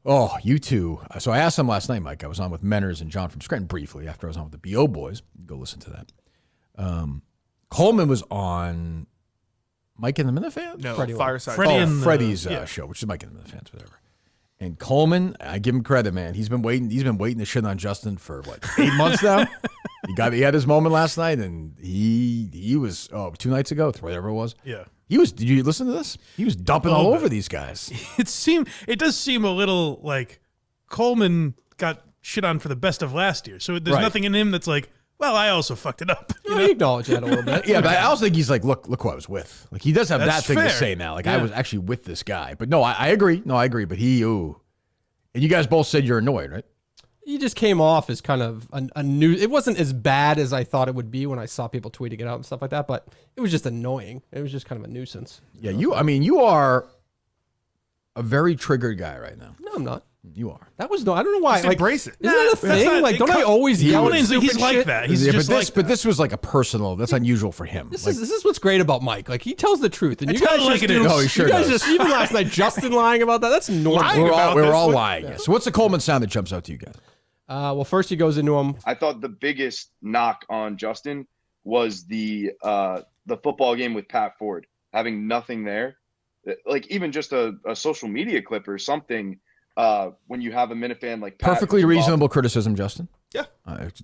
Oh, you two. So I asked them last night, Mike. I was on with Menners and John from Scranton briefly after I was on with the BO boys. Go listen to that. Coleman was on Mike and the Minifans? No, Freddie Fireside. Freddie's show, which is Mike and the Minifans, whatever. And Coleman, I give him credit, man. He's been waiting to shit on Justin for 8 months now. He had his moment last night, and he was 2 nights ago, whatever it was. Yeah. Did you listen to this? He was dumping all over these guys. It does seem a little like Coleman got shit on for the best of last year. So there's nothing in him that's like, well, I also fucked it up. You acknowledge that a little bit. Yeah, but I also think he's like, look who I was with. Like he does have that thing to say now. Like I was actually with this guy. But no, I agree. No, I agree. But and you guys both said you're annoyed, right? He just came off as kind of a new. It wasn't as bad as I thought it would be when I saw people tweeting it out and stuff like that, but it was just annoying. It was just kind of a nuisance. Yeah, you are a very triggered guy right now. No, I'm not. You are. That was I don't know why. Just embrace it. Isn't that a thing? Don't I always yell at stupid He's like shit? that. He's just like but this was like a personal. That's unusual for him. This is what's great about Mike. Like he tells the truth, and you tell guys it like just it is. Oh, he sure you guys does. just even last night, Justin lying about that. That's normal. We're all lying. Yeah. So what's the Coleman sound that jumps out to you guys? Well, first he goes into him. I thought the biggest knock on Justin was the football game with Pat Ford, having nothing there. Like even just a social media clip or something when you have a Minifan like Pat. Perfectly reasonable criticism, Justin. Yeah.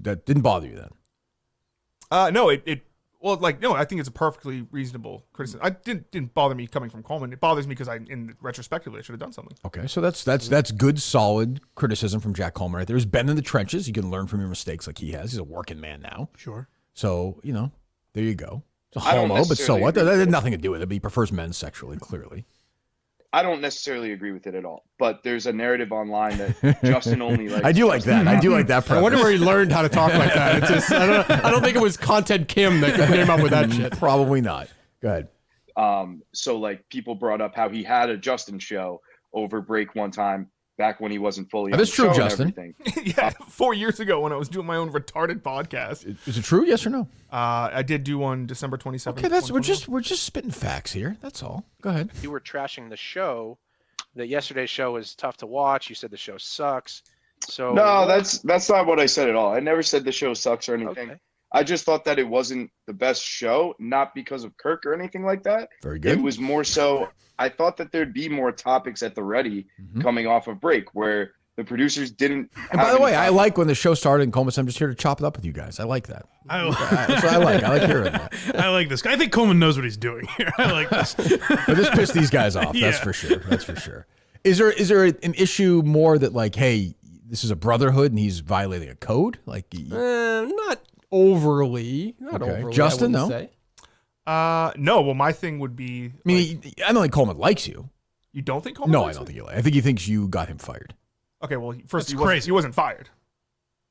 That didn't bother you then? No, I think it's a perfectly reasonable criticism. It didn't bother me coming from Coleman. It bothers me because in retrospectively, I should have done something. Okay, so that's good, solid criticism from Jack Coleman right there. He's been in the trenches. You can learn from your mistakes like he has. He's a working man now. Sure. So, there you go. It's a homo, but so what? That had nothing to do with it. But he prefers men sexually, clearly. I don't necessarily agree with it at all, but there's a narrative online that Justin only likes. I do like that. I do like that. I wonder where he learned how to talk like that. It's just, I don't think it was Content Kim that came up with that shit. Probably not. Go ahead. So like people brought up how he had a Justin show over break one time back when he wasn't fully. That's true, Justin. Yeah, 4 years ago when I was doing my own retarded podcast. Is it true? Yes or no? I did do one December 27th. Okay, we're just spitting facts here. That's all. Go ahead. You were trashing the show. That yesterday's show was tough to watch. You said the show sucks. So no, that's not what I said at all. I never said the show sucks or anything. Okay. I just thought that it wasn't the best show, not because of Kirk or anything like that. Very good. It was more so I thought that there'd be more topics at the ready coming off of break where the producers didn't. And by the way, I like when the show started and Coleman said, I'm just here to chop it up with you guys. I like that. That's what I like. I like hearing that. I like this guy. I think Coleman knows what he's doing here. I like this. But this pissed these guys off. That's for sure. That's for sure. Is there an issue more that like, hey, this is a brotherhood and he's violating a code? Like, not overly. Not okay. overly. Justin, no. Say. No. Well, my thing would be. I mean, I don't think Coleman likes you. You don't think Coleman? No, likes I don't you? think he likes. I think he thinks you got him fired. Okay, well, That's he wasn't fired.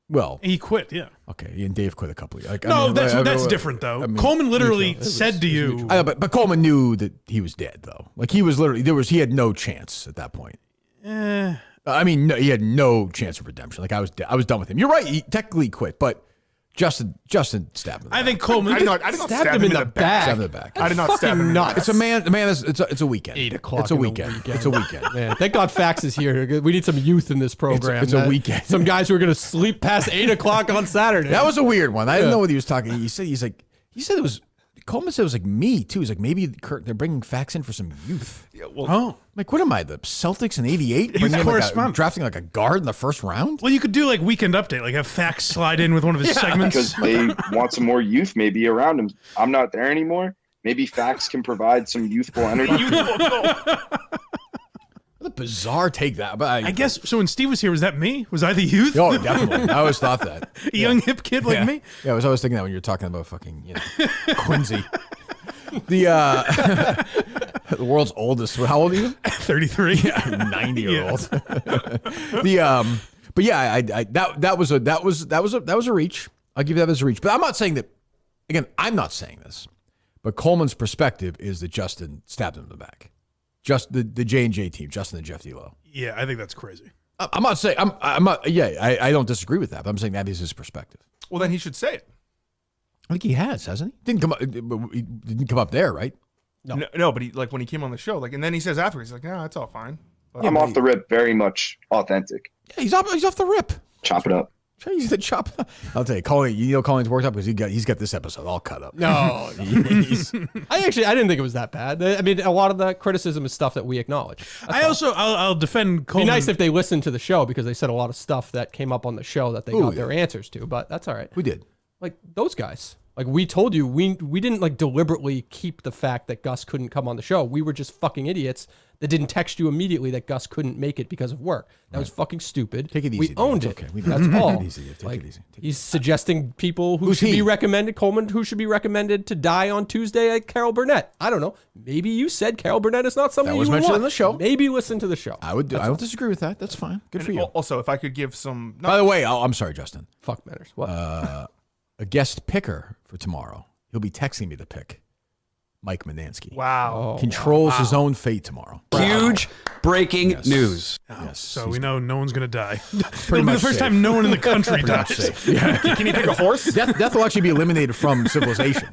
Well, he quit. Yeah. Okay, and Dave quit a couple of years. That's different though. Coleman literally said to you. I know, but Coleman knew that he was dead though. Like he was literally he had no chance at that point. I mean, no, he had no chance of redemption. Like I was done with him. You're right. He technically quit, but Justin stabbed him. I think Coleman. I did not stab him in the back. Stabbed him in the back. I did not stab him in the back. It's a man. It's a weekend. 8 o'clock. It's a weekend. It's a weekend. Man, thank God Fax is here. We need some youth in this program. It's a weekend. Some guys who are going to sleep past 8 o'clock on Saturday. That was a weird one. I didn't know what he was talking. He said it was. Coleman said it was like me too. He's like maybe they're bringing Fax in for some youth. Yeah, well, like what am I? The Celtics in '88 drafting like a guard in the first round. Well, you could do like weekend update, like have Fax slide in with one of his segments because they want some more youth maybe around him. I'm not there anymore. Maybe Fax can provide some youthful energy. What a bizarre take that. But I guess so. When Steve was here, was that me? Was I the youth? Oh, definitely. I always thought that. A young hip kid like me. Yeah, I was always thinking that when you were talking about fucking Quincy. The world's oldest. How old are you? 33. 90-year-old. But yeah, that was a reach. I'll give you that as a reach. But I'm not saying that. Again, I'm not saying this. But Coleman's perspective is that Justin stabbed him in the back. Just the J&J team, Justin and Jeff D'Lo. Yeah, I think that's crazy. I'm not saying I'm not. Yeah, I don't disagree with that. But I'm saying that is his perspective. Well, then he should say it. I think he has, hasn't he? He didn't come up there, right? No, but he when he came on the show, and then he says afterwards, he's like, "Yeah, it's all fine." I'm off the rip, very much authentic. Yeah, he's off the rip. Chop it up. He's the chop. I'll tell you, Colleen's worked up because he's got this episode all cut up. No, He's- I didn't think it was that bad. I mean, a lot of the criticism is stuff that we acknowledge. I'll defend It'd be Coleman. nice if they listened to the show because they said a lot of stuff that came up on the show that they got their answers to, but that's all right. we did. Like those guys. Like we told you, we didn't like deliberately keep the fact that Gus couldn't come on the show. We were just fucking idiots that didn't text you immediately that Gus couldn't make it because of work. That was fucking stupid. Take it easy, We Dave. owned It's it. okay. We That's take it all. easy, Dave. Take Like, it easy. Take it he's suggesting people who Who's should he? be recommended. Coleman, who should be recommended to die on Tuesday, like Carol Burnett. I don't know. Maybe you said Carol Burnett is not something That was you would mentioned want. on the show. Maybe listen to the show. I don't disagree with that. That's fine. Good for And you. Also, if I could give some, By the way, I'm sorry, Justin. Fuck manners. What? A guest picker for tomorrow. He'll be texting me the pick. Mike Minansky. wow. Controls his own fate tomorrow. Huge breaking news. Yes. so he's we know no one's gonna die. pretty It'll be much the first safe. time no one in the country Pretty much dies. safe. Yeah. Can you pick a horse? Death will actually be eliminated from civilization.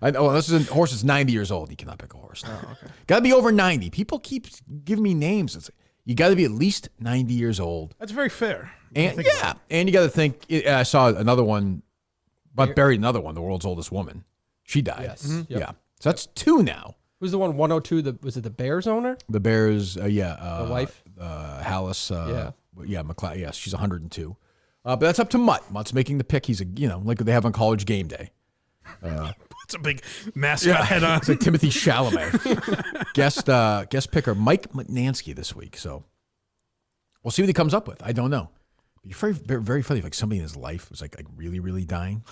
This is a horse that's 90 years old. You cannot pick a horse. Oh, okay. Got to be over 90. People keep giving me names. It's like, you got to be at least 90 years old. That's very fair. And and you got to think. I saw another one, but buried another one. The world's oldest woman. She died. Yes. Mhm. Yep. Yeah. So that's two now. Who's the one 102? Was it the Bears owner? The Bears. The wife? Hallis. Yeah. McLeod. Yes, she's 102. But that's up to Mutt. Mutt's making the pick. He's like they have on College Game Day. It's a big mascot head on. It's like Timothy Chalamet. guest picker Mike Minansky this week. So we'll see what he comes up with. I don't know. It'd be very, very funny if like somebody in his life was like really, really dying.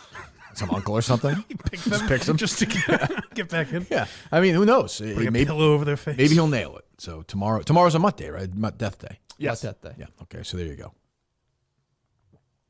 Some uncle or something. Just picks him. just to get back in. Yeah. I mean, who knows? Putting a Maybe pillow over their face. maybe he'll nail it. So tomorrow's a Mutt day, right? Mutt Death Day. Yes. Not that day. Yeah. Okay. So there you go.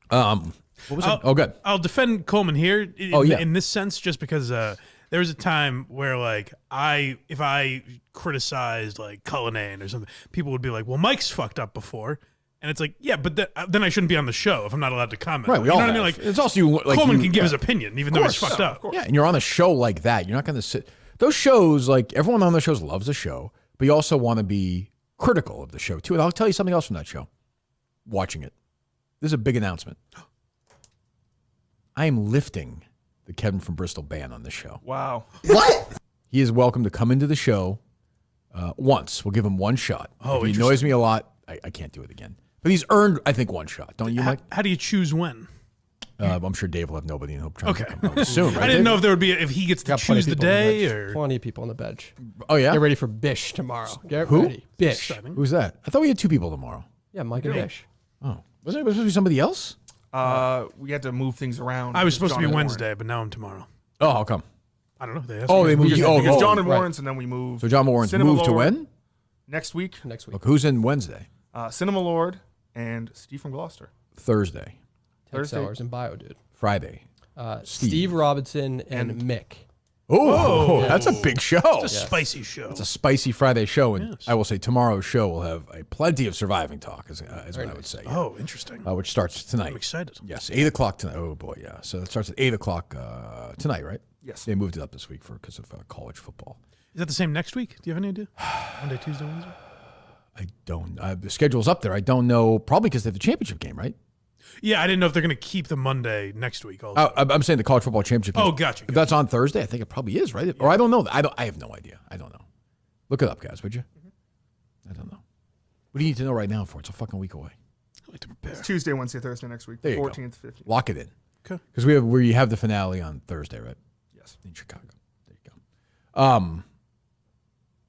What was it? Oh, good. I'll defend Coleman here in, Oh, yeah. in this sense, just because there was a time where like if I criticized like Cullinane or something, people would be like, "Well, Mike's fucked up before," and it's like, yeah, but then I shouldn't be on the show if I'm not allowed to comment. Right. We you all know what have. I mean? Like It's also like Coleman can give his opinion, even though he's course. fucked up. Yeah, and you're on a show like that. You're not going to sit. Those shows, like everyone on those shows loves the show, but you also want to be critical of the show too. And I'll tell you something else from that show. Watching it, this is a big announcement. I am lifting the Kevin from Bristol ban on this show. Wow. He is welcome to come into the show once. We'll give him one shot. Oh, if he annoys me a lot, I can't do it again. But he's earned, I think, one shot. Don't you, Mike? How do you choose when? I'm sure Dave will have nobody, and he'll try Okay. to come out soon. Right, I didn't Dave? know if there would be if he gets to Got plenty choose of the people on day bench. or Plenty of people on the bench. Oh yeah. Get ready for Bish tomorrow. Get Who? ready. Bish. exciting. Who's that? I thought we had two people tomorrow. Yeah, Mike and Bish. Oh, wasn't it supposed to be somebody else? We had to move things around. I was supposed to John be and Wednesday, but now I'm tomorrow. Oh, how come? I don't know. They asked Oh, me. they moved Because, you. Oh, because oh, John and right. Warren's, and then we moved. So John Warren's Cinema moved to Lord when? Next week. Next week. Look, who's in Wednesday? Cinema Lord and Steve from Gloucester. Thursday, Thursday. Sellers and Bio, dude. Friday. Steve Robinson and Mick. Oh, that's a big show. It's a spicy show. It's a spicy Friday show, and Yes. I will say tomorrow's show will have plenty of surviving talk, is what I would say. Oh, interesting. Which starts tonight. I'm excited. Yes, 8:00 tonight. Oh boy, yeah. So it starts at 8:00 tonight, right? Yes. They moved it up this week because of college football. Is that the same next week? Do you have any idea? Monday, Tuesday, Wednesday? I don't. The schedule's up there. I don't know. Probably because they have the championship game, right? Yeah, I didn't know if they're going to keep the Monday next week also. I'm saying the college football championship. Oh, game. gotcha, If that's on Thursday, I think it probably is, right? Or I don't know. I have no idea. I don't know. Look it up, guys, would you? I don't know. What do you need to know right now for? It's a fucking week away. I like to prepare. It's Tuesday, Wednesday, Thursday next week. There you go. 14th, 15th. Lock it in. Okay. Because we have the finale on Thursday, right? Yes. In Chicago. There you go.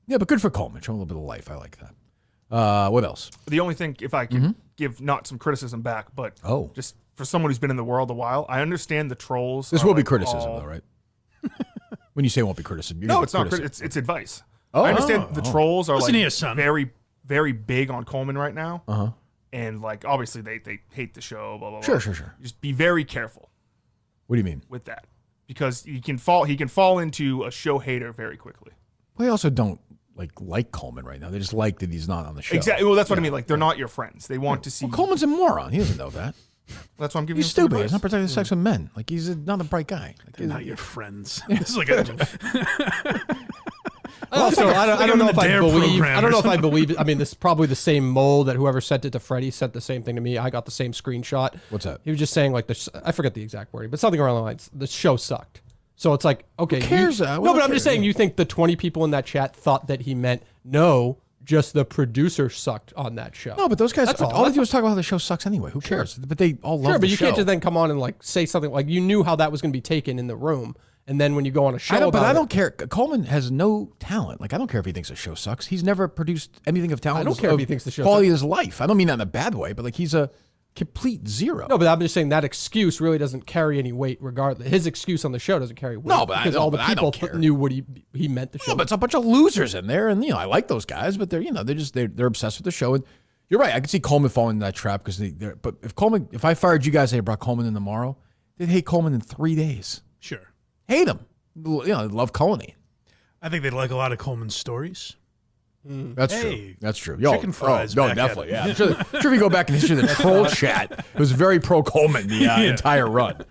Yeah, but good for Coleman. Show him a little bit of life. I like that. What else? The only thing, if I could give not some criticism back, but Oh. just for someone who's been in the world a while, I understand the trolls. This are will be like criticism, all- though, right? When you say it won't be criticism, you're No, gonna it's not. criticism. It's advice. Oh. I understand the trolls are Listen like here, son. very, very big on Coleman right now. Uh-huh. And like obviously they hate the show. Blah blah blah. Sure. Just be very careful What do you mean? with that because he can fall into a show hater very quickly. Well, they also don't like Coleman right now. They just like that he's not on the show. Exactly. Well, that's what I mean. Like they're not your friends. They want to see. Well, Coleman's a moron. He doesn't know that. That's why I'm giving He's him some stupid. He's advice. not protecting the sex with men. Like he's not a bright guy. Like, They're not your friends. This is like a, Also, I don't know if I Dare believe. program I don't or know if I believe it. I mean, this is probably the same mole that whoever sent it to Freddie sent the same thing to me. I got the same screenshot. What's that? He was just saying like I forget the exact wording, but something around the lines. The show sucked. So it's like, okay, Who cares? no, but I'm just saying. You think the 20 people in that chat thought that he meant no? Just the producer sucked on that show. No, but those guys, That's all they do is talk about how the show sucks anyway. Who cares? But they all love Sure, but the you show. can't just then come on and like say something like you knew how that was going to be taken in the room, and then when you go on a show, I don't care. Coleman has no talent. Like I don't care if he thinks the show sucks. He's never produced anything of talent. I don't care if he thinks the show quality of his life. I don't mean that in a bad way, but like he's a complete zero. No, but I'm just saying that excuse really doesn't carry any weight. Regardless, his excuse on the show doesn't carry weight. No, but because all the I don't people care. knew what he meant the show. No, but it's a bunch of losers in there, and I like those guys, but they're they're obsessed with the show. And you're right. I can see Coleman falling in that trap because but if I fired you guys, they brought Coleman in tomorrow, they'd hate Coleman in 3 days. Sure. Hate him. They love Colony. I think they'd like a lot of Coleman's stories. That's Hey, true. That's true. chicken fries No, back at definitely. him. Yeah. I'm sure if you go back and history, the troll chat, it was very pro Coleman the entire run.